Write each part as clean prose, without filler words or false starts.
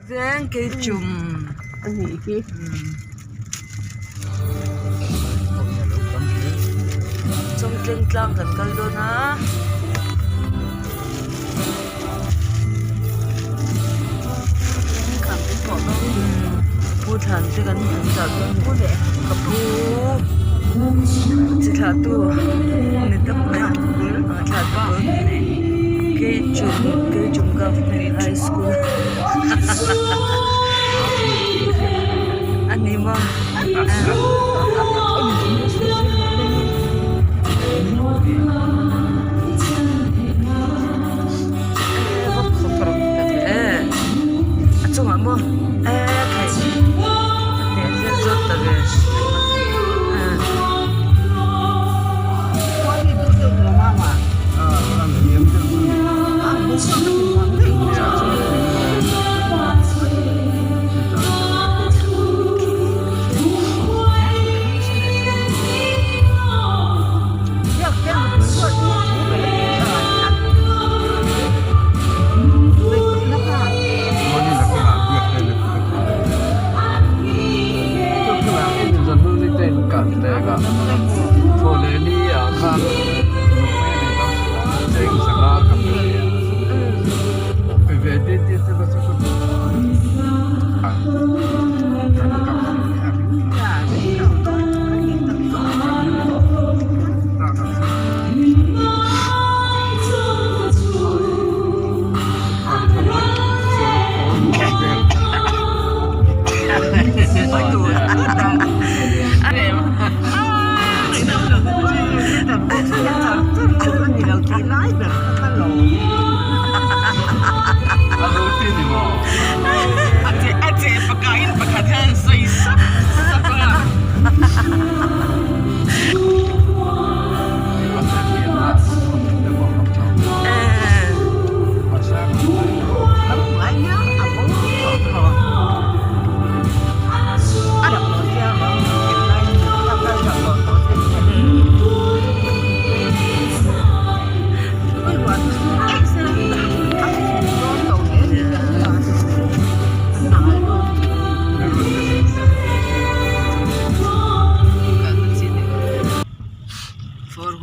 แดงเกจุ่มอันนี้คือจงเกรงกลางกันกันด้วยนะขับไปก่อนต้องพูดทันจะกันถึงจากพูดแหละกับพูดจะขาดตัวในตั้งแต่ขาดตัวเกจุ่มกับในไฮสคูลอันนี้มั้ง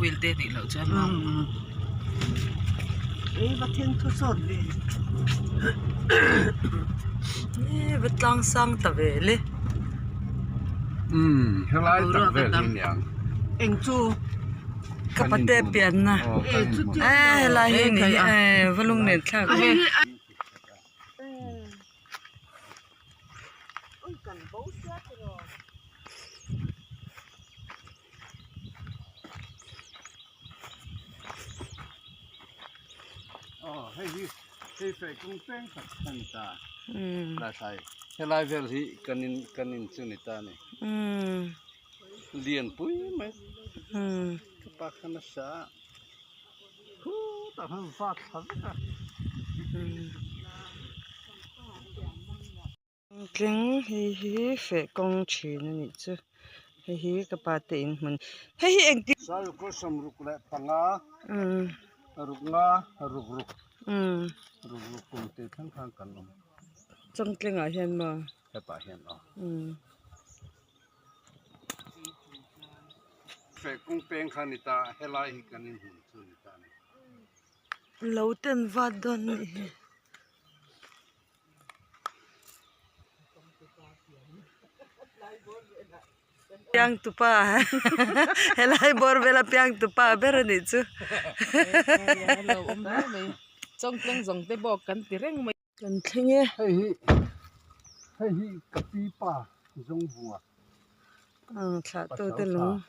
วิลเดนี่เราจะลองว่าเที่ยงทุกสดเลยบัดลังสังตะเวเลยเท่าไรตะเวลนี่ยังเอ็งจูกับประเทศเปลี่ยนนะลายนี่วลุงเน็ตค่ะให้ไฟกุ้งแป้งกับตันตาลาใส่ให้ลายเวลที่กันนินสุนิตานี่เลียนปุ้ยไหมกับปากขนาดสาแต่มันฟาดทับกลิ้งฮีเฟกงชีนนี่จ้ะฮีกับปาตินมันฮีเองสาวก็สมรุกและปังารุกงารุกรุกกุมเตะทั้งข้างกันลงจงกลิ้งอ่ะเห็นบ่แค่ป่าเห็นเฟกุ้งเป้งขานิตาเฮลายฮิกันนินหุ่นสุนิตานี่เราเต้นวัดดอนนี่piang tupa helai bor bela piang tupa berani chu hello mai chong tleng jong te bok kan ti reng mai kan thlenge hei kapi pa jong bunga thla to te lu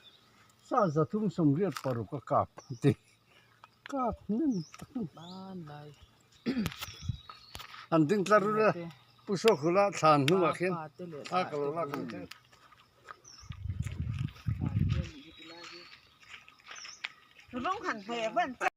sa za thum som riat paru ka kap te kap nin ban lai an ding tlaru la puso khula than nu ma khen a kalo la kan teร้องหันแผลเพิ่น